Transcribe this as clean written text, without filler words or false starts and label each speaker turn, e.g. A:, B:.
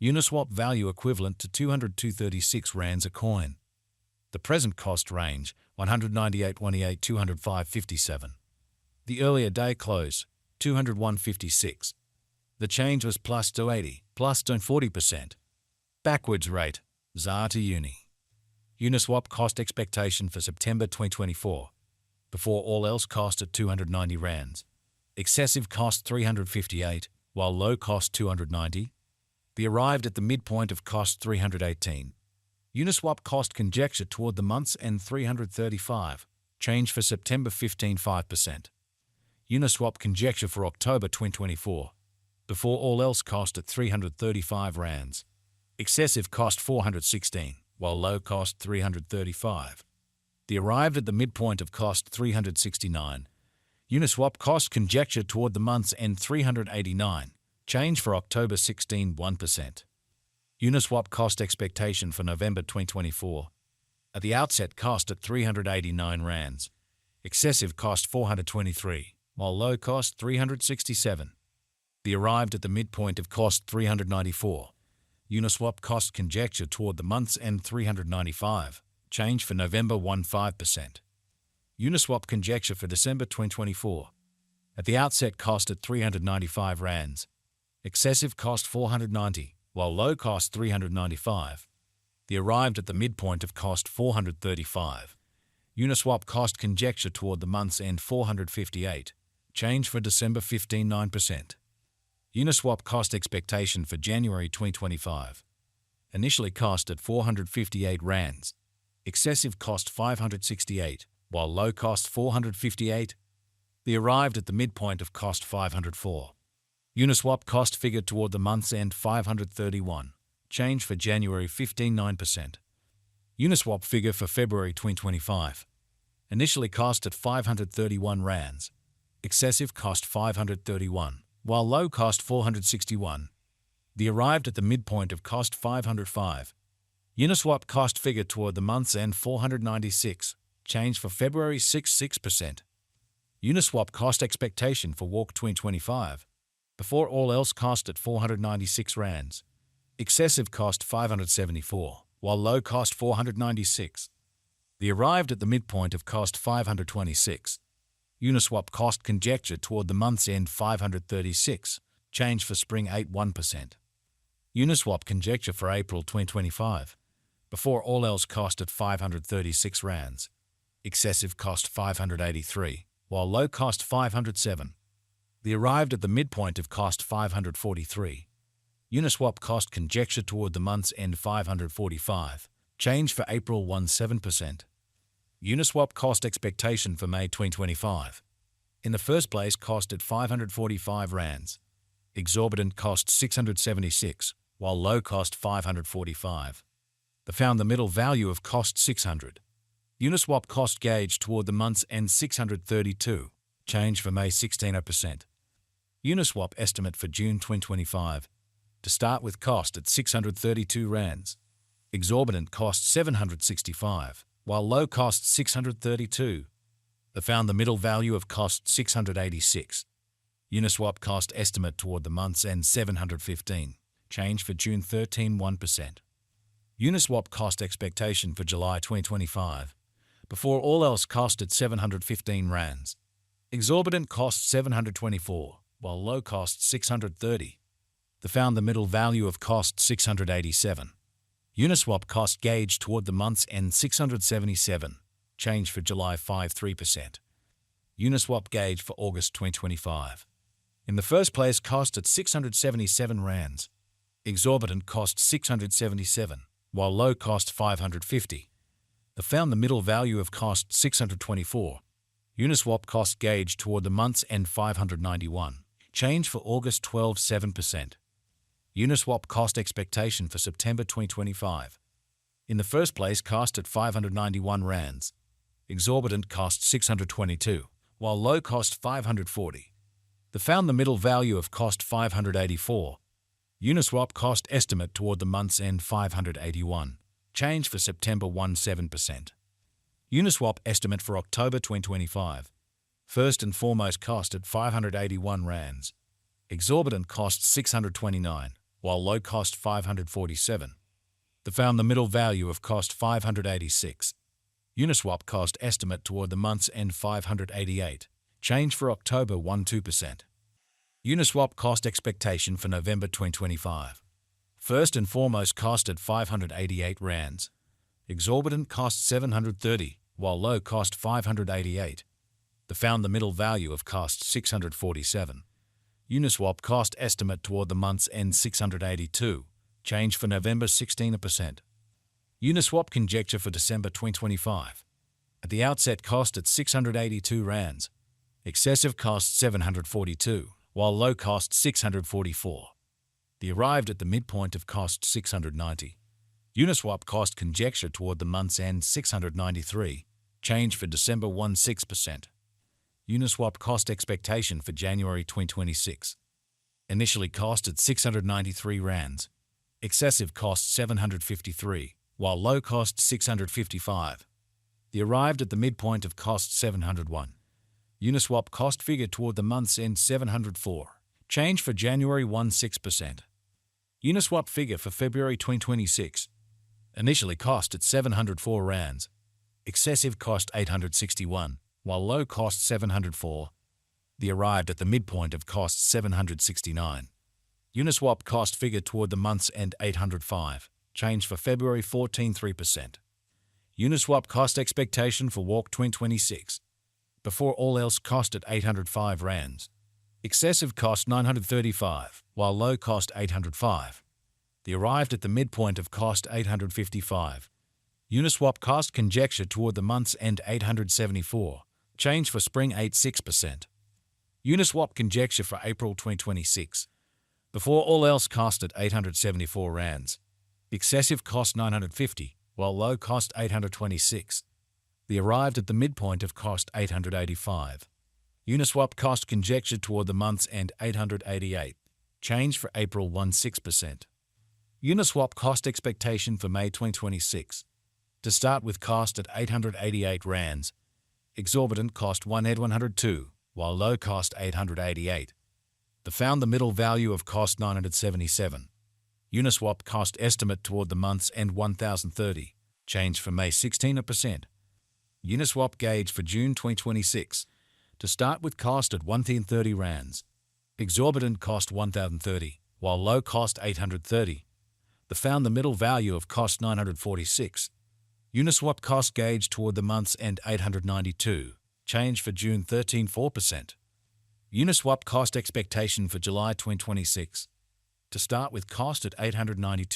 A: Uniswap value equivalent to 202.36 rands a coin. The present cost range 198.28 205.57. The earlier day close 201.56. The change was plus 280, plus 40%. Backwards rate ZAR to Uni. Uniswap cost expectation for September 2024. Before all else cost at 290 rands. Excessive cost 358, while low cost 290. The arrived at the midpoint of cost 318. Uniswap cost conjecture toward the month's end 335. Change for September 15.5%. Uniswap conjecture for October 2024. Before all else cost at 335 rands. Excessive cost 416, while low cost 335. The arrived at the midpoint of cost 369. Uniswap cost conjecture toward the month's end 389. Change for October 16.1%. Uniswap cost expectation for November 2024. At the outset cost at 389 rands. Excessive cost 423, while low cost 367. The arrived at the midpoint of cost 394. Uniswap cost conjecture toward the month's end 395. Change for November 15%. Uniswap conjecture for December 2024. At the outset cost at 395 rands. Excessive cost 490, while low cost 395. The arrived at the midpoint of cost 435. Uniswap cost conjecture toward the month's end 458. Change for December 15.9%. Uniswap cost expectation for January 2025. Initially cost at 458 rands. Excessive cost 568, while low cost 458. The arrived at the midpoint of cost 504. Uniswap cost figure toward the month's end 531. Change for January 15.9%. Uniswap figure for February 2025. Initially cost at 531 rands. Excessive cost 531, while low cost 461. The arrived at the midpoint of cost 505. Uniswap cost figure toward the month's end 496. Change for February 6%. Uniswap cost expectation for Walk 2025. Before all else cost at 496 rands. Excessive cost 574, while low cost 496. The arrived at the midpoint of cost 526. Uniswap cost conjecture toward the month's end 536. Change for spring 81%. Uniswap conjecture for April 2025. Before all else cost at 536 rands. Excessive cost 583, while low cost 507. The arrived at the midpoint of cost 543. Uniswap cost conjecture toward the month's end 545. Change for April 17%. Uniswap cost expectation for May 2025. In the first place cost at 545 rands. Exorbitant cost 676, while low cost 545. The found the middle value of cost 600. Uniswap cost gauge toward the month's end 632. Change for May 16%. Uniswap estimate for June 2025. To start with cost at 632 rands. Exorbitant cost 765, while low cost 632. They found the middle value of cost 686. Uniswap cost estimate toward the month's end 715. Change for June 13.1%. Uniswap cost expectation for July 2025. Before all else cost at 715 rands. Exorbitant cost 724, while low cost 630. They found the middle value of cost 687. Uniswap cost gauge toward the month's end 677. Change for July 53%. Uniswap gauge for August 2025. In the first place cost at 677 rands. Exorbitant cost 677, while low cost 550. They found the middle value of cost 624. Uniswap cost gauge toward the month's end 591. Change for August 12.7%. Uniswap cost expectation for September 2025. In the first place cost at 591 rands. Exorbitant cost 622, while low cost 540. They found the middle value of cost 584. Uniswap cost estimate toward the month's end 581. Change for September 17%. Uniswap estimate for October 2025. First and foremost cost at 581 rands. Exorbitant cost 629, while low cost 547. The found the middle value of cost 586. Uniswap cost estimate toward the month's end 588. Change for October 12%. Uniswap cost expectation for November 2025. First and foremost cost at 588 rands. Exorbitant cost 730, while low cost 588. The found the middle value of cost 647. Uniswap cost estimate toward the month's end 682. Change for November 16%. Uniswap conjecture for December 2025. At the outset cost at 682 rands. Excessive cost 742, while low cost 644. The arrived at the midpoint of cost 690. Uniswap cost conjecture toward the month's end 693. Change for December 16%. Uniswap cost expectation for January 2026. Initially cost at 693 rands. Excessive cost 753, while low cost 655. The arrived at the midpoint of cost 701. Uniswap cost figure toward the month's end 704. Change for January 16%. Uniswap figure for February 2026. Initially cost at 704 rands. Excessive cost 861, while low cost 704. The arrived at the midpoint of cost 769. Uniswap cost figure toward the month's end 805. Change for February 3%. Uniswap cost expectation for Walk 2026. Before all else cost at 805 rands. Excessive cost 935, while low cost 805. The arrived at the midpoint of cost 855. Uniswap cost conjecture toward the month's end 874. Change for spring 86%. Uniswap conjecture for April 2026. Before all else cost at 874 rands. Excessive cost 950, while low cost 826. The arrived at the midpoint of cost 885. Uniswap cost conjecture toward the month's end 888. Change for April 16%. Uniswap cost expectation for May 2026. To start with cost at 888 rands. Exorbitant cost 102, while low cost 888. The found the middle value of cost 977. Uniswap cost estimate toward the month's end 1030. Change for May 16%. Uniswap gauge for June 2026. To start with cost at 1030 rands. Exorbitant cost 1030, while low cost 830. The found the middle value of cost 946. Uniswap cost gauge toward the month's end 892. Change for June 13.4%. Uniswap cost expectation for July 2026. To start with cost at 892